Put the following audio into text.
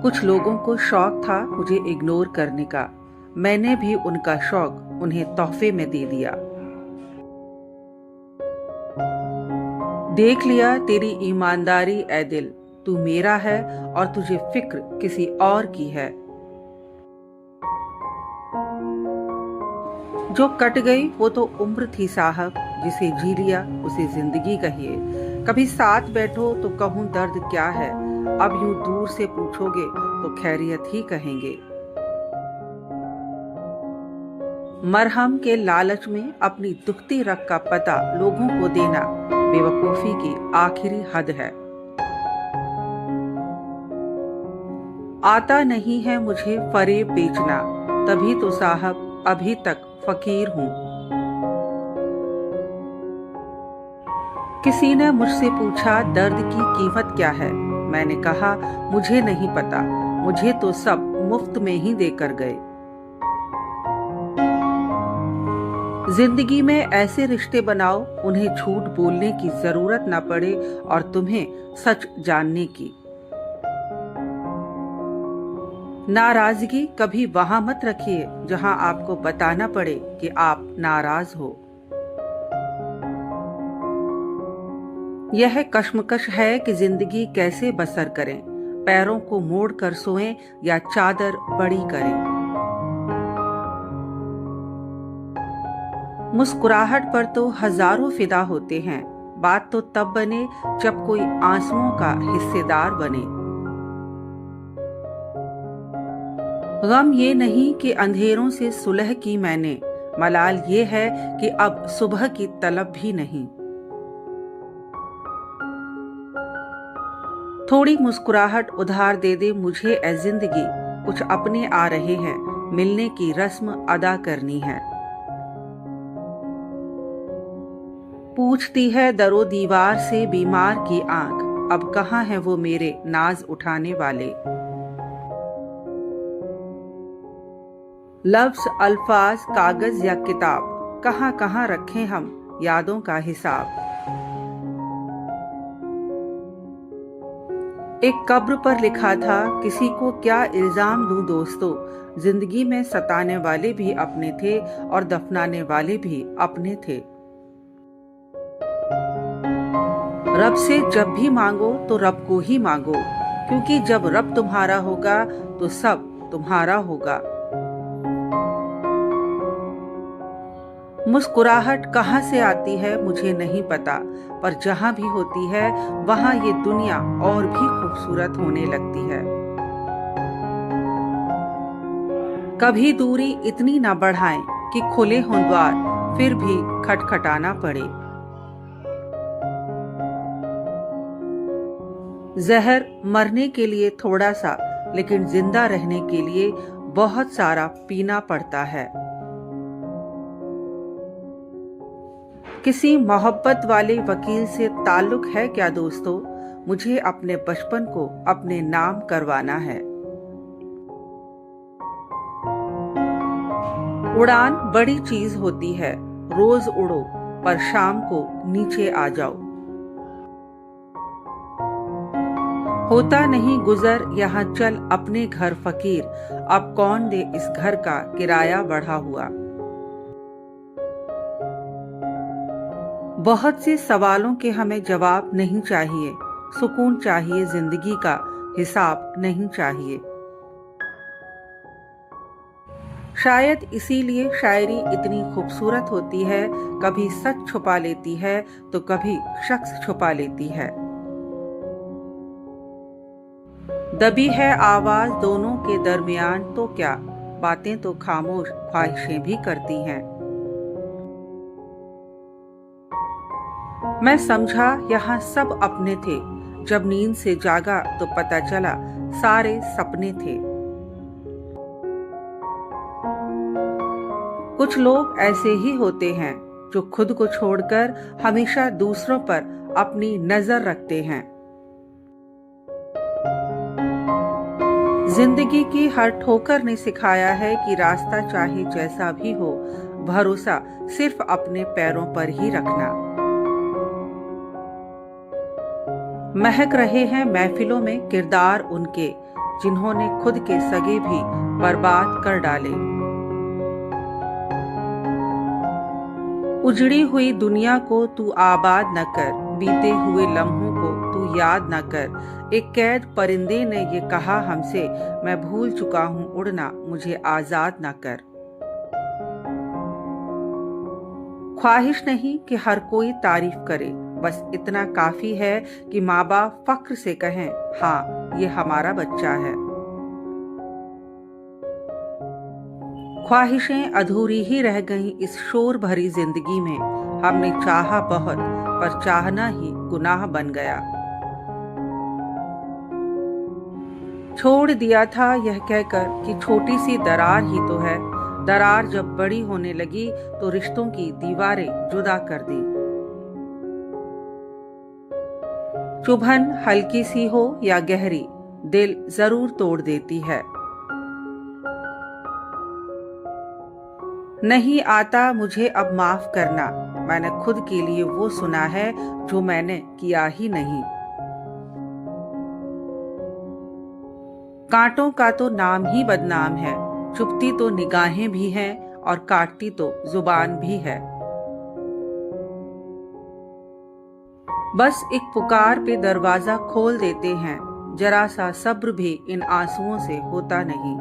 कुछ लोगों को शौक था मुझे इग्नोर करने का। मैंने भी उनका शौक उन्हें तोहफे में दे दिया। देख लिया तेरी ईमानदारी ए दिल, तू मेरा है और तुझे फिक्र किसी और की है। जो कट गई वो तो उम्र थी साहब, जिसे जी लिया उसे जिंदगी कहिए। कभी साथ बैठो तो कहूँ दर्द क्या है, अब यूं दूर से पूछोगे तो खैरियत ही कहेंगे। मरहम के लालच में अपनी दुखती रग का पता लोगों को देना बेवकूफी की आखिरी हद है। आता नहीं है मुझे फरेब बेचना, तभी तो साहब अभी तक फकीर हूं। किसी ने मुझसे पूछा दर्द की कीमत क्या है, मैंने कहा मुझे नहीं पता, मुझे तो सब मुफ्त में ही देकर गए। जिंदगी में ऐसे रिश्ते बनाओ उन्हें झूठ बोलने की जरूरत न पड़े और तुम्हें सच जानने की। नाराजगी कभी वहां मत रखिए जहां आपको बताना पड़े कि आप नाराज हो। यह कश्मकश है कि जिंदगी कैसे बसर करें, पैरों को मोड़ कर सोएं या चादर बड़ी करें। मुस्कुराहट पर तो हजारों फिदा होते हैं, बात तो तब बने जब कोई आंसुओं का हिस्सेदार बने। गम ये नहीं कि अंधेरों से सुलह की मैंने, मलाल ये है कि अब सुबह की तलब भी नहीं। थोड़ी मुस्कुराहट उधार दे दे मुझे ए जिंदगी, कुछ अपने आ रहे हैं, मिलने की रस्म अदा करनी है। पूछती है दरो दीवार से बीमार की आंख, अब कहाँ है वो मेरे नाज उठाने वाले। लफ्ज अल्फाज कागज या किताब, कहाँ कहाँ रखें हम यादों का हिसाब। एक कब्र पर लिखा था किसी को क्या इल्जाम दूं दोस्तों, जिंदगी में सताने वाले भी अपने थे और दफनाने वाले भी अपने थे। रब से जब भी मांगो तो रब को ही मांगो, क्योंकि जब रब तुम्हारा होगा तो सब तुम्हारा होगा। मुस्कुराहट कहाँ से आती है मुझे नहीं पता, पर जहां भी होती है वहां ये दुनिया और भी खूबसूरत होने लगती है। कभी दूरी इतनी ना बढ़ाएं कि खुले हों द्वार, फिर भी खटखटाना पड़े। जहर मरने के लिए थोड़ा सा, लेकिन जिंदा रहने के लिए बहुत सारा पीना पड़ता है। किसी मोहब्बत वाले वकील से ताल्लुक है क्या दोस्तों, मुझे अपने बचपन को अपने नाम करवाना है। उड़ान बड़ी चीज होती है, रोज उड़ो पर शाम को नीचे आ जाओ। होता नहीं गुजर यहाँ चल अपने घर फकीर, अब कौन दे इस घर का किराया बढ़ा हुआ। बहुत से सवालों के हमें जवाब नहीं चाहिए, सुकून चाहिए जिंदगी का, हिसाब नहीं चाहिए। शायद इसीलिए शायरी इतनी खूबसूरत होती है, कभी सच छुपा लेती है तो कभी शख्स छुपा लेती है। दबी है आवाज दोनों के दरमियान तो क्या, बातें तो खामोश ख्वाहिशें भी करती हैं। मैं समझा यहाँ सब अपने थे, जब नींद से जागा तो पता चला सारे सपने थे। कुछ लोग ऐसे ही होते हैं जो खुद को छोड़कर हमेशा दूसरों पर अपनी नजर रखते हैं। जिंदगी की हर ठोकर ने सिखाया है कि रास्ता चाहे जैसा भी हो, भरोसा सिर्फ अपने पैरों पर ही रखना। महक रहे हैं महफिलों में किरदार उनके, जिन्होंने खुद के सगे भी बर्बाद कर डाले। उजड़ी हुई दुनिया को तू आबाद न कर, बीते हुए लम्हों को तू याद न कर। एक कैद परिंदे ने ये कहा हमसे, मैं भूल चुका हूँ उड़ना, मुझे आजाद न कर। ख्वाहिश नहीं कि हर कोई तारीफ करे, बस इतना काफी है कि माँ बाप फख्र से कहें, हाँ ये हमारा बच्चा है। ख्वाहिशें अधूरी ही रह गईं इस शोर भरी जिंदगी में। हमने चाहा बहुत, पर चाहना ही गुनाह बन गया। छोड़ दिया था यह कहकर कि छोटी सी दरार ही तो है। दरार जब बड़ी होने लगी तो रिश्तों की दीवारें जुदा कर दी। चुभन हल्की सी हो या गहरी, दिल जरूर तोड़ देती है। नहीं आता मुझे अब माफ करना, मैंने खुद के लिए वो सुना है जो मैंने किया ही नहीं। कांटों का तो नाम ही बदनाम है, चुभती तो निगाहें भी हैं और काटती तो जुबान भी है। बस एक पुकार पे दरवाजा खोल देते हैं, जरा सा सब्र भी इन आंसुओं से होता नहीं।